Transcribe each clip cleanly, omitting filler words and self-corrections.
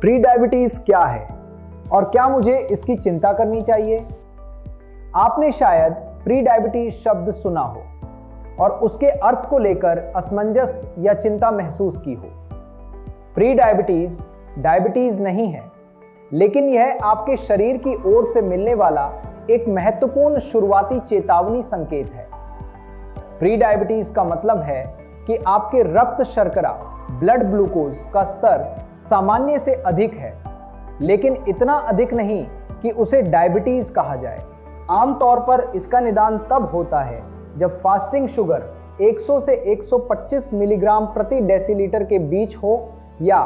Pre diabetes क्या है और क्या मुझे इसकी चिंता करनी चाहिए? आपने शायद प्री डायबिटीज शब्द सुना हो और उसके अर्थ को लेकर असमंजस या चिंता महसूस की हो। प्री डायबिटीज डायबिटीज नहीं है, लेकिन यह आपके शरीर की ओर से मिलने वाला एक महत्वपूर्ण शुरुआती चेतावनी संकेत है। प्री डायबिटीज का मतलब है कि आपके रक्त शर्करा ब्लड ग्लूकोज का स्तर सामान्य से अधिक है, लेकिन इतना अधिक नहीं कि उसे डायबिटीज कहा जाए। आमतौर पर इसका निदान तब होता है जब फास्टिंग शुगर 100 से 125 मिलीग्राम प्रति डेसीलीटर के बीच हो या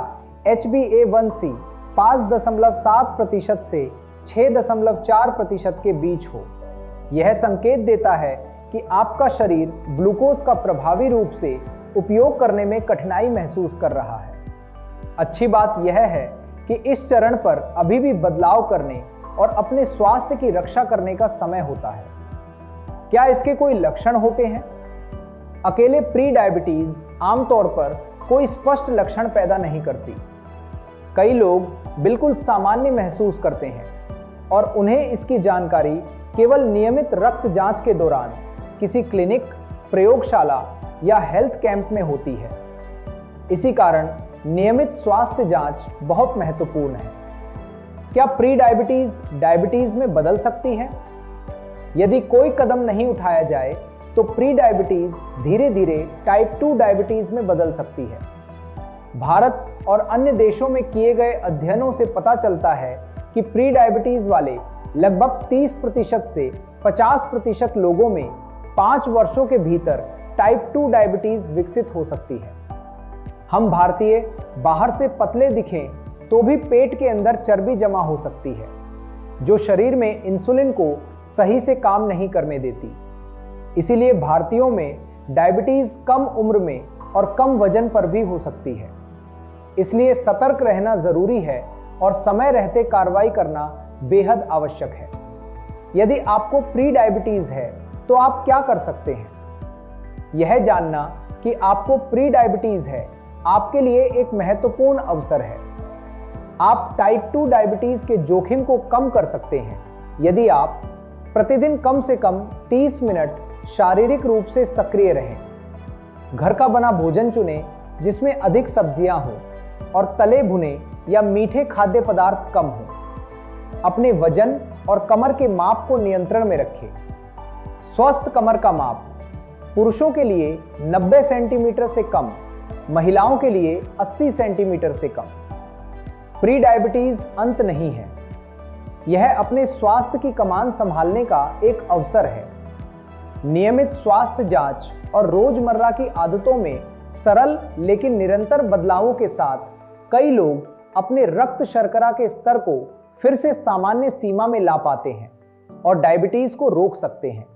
HbA1c 5.7% से 6.4% के बीच हो। यह संकेत देता है कि आपका शरीर ग्लूकोज का प्रभावी रूप से उपयोग करने में कठिनाई महसूस कर रहा है। अच्छी बात यह है कि इस चरण पर अभी भी बदलाव करने और अपने स्वास्थ्य की रक्षा करने का समय होता है। क्या इसके कोई लक्षण होते हैं? अकेले प्री डायबिटीज आमतौर पर कोई स्पष्ट लक्षण पैदा नहीं करती। कई लोग बिल्कुल सामान्य महसूस करते हैं और उन्हें इसकी जानकारी केवल नियमित रक्त जांच के दौरान किसी क्लिनिक, प्रयोगशाला या हेल्थ कैंप में होती है। इसी कारण नियमित स्वास्थ्य जांच बहुत महत्वपूर्ण है। क्या प्री डायबिटीज डायबिटीज में बदल सकती है? यदि कोई कदम नहीं उठाया जाए तो प्री डायबिटीज धीरे धीरे टाइप 2 डायबिटीज में बदल सकती है। भारत और अन्य देशों में किए गए अध्ययनों से पता चलता है कि प्री डायबिटीज वाले लगभग 30% से 50% लोगों में 5 वर्षों के भीतर टाइप 2 डायबिटीज विकसित हो सकती है। हम भारतीय बाहर से पतले दिखें तो भी पेट के अंदर चर्बी जमा हो सकती है, जो शरीर में इंसुलिन को सही से काम नहीं करने देती। इसीलिए भारतीयों में डायबिटीज कम उम्र में और कम वजन पर भी हो सकती है। इसलिए सतर्क रहना जरूरी है और समय रहते कार्रवाई करना बेहद आवश्यक है। यदि आपको प्री डायबिटीज है तो आप क्या कर सकते हैं? यह जानना कि आपको प्री डायबिटीज है आपके लिए एक महत्वपूर्ण अवसर है। आप टाइप 2 डायबिटीज के जोखिम को कम कर सकते हैं यदि आप प्रतिदिन कम से कम 30 मिनट शारीरिक रूप से सक्रिय रहें। घर का बना भोजन चुनें जिसमें अधिक सब्जियां हों और तले भुने या मीठे खाद्य पदार्थ कम हों। अपने वजन और कमर के माप को नियंत्रण में रखें। स्वस्थ कमर का माप पुरुषों के लिए 90 सेंटीमीटर से कम, महिलाओं के लिए 80 सेंटीमीटर से कम। प्री डायबिटीज अंत नहीं है, यह अपने स्वास्थ्य की कमान संभालने का एक अवसर है। नियमित स्वास्थ्य जांच और रोजमर्रा की आदतों में सरल लेकिन निरंतर बदलावों के साथ कई लोग अपने रक्त शर्करा के स्तर को फिर से सामान्य सीमा में ला पाते हैं और डायबिटीज को रोक सकते हैं।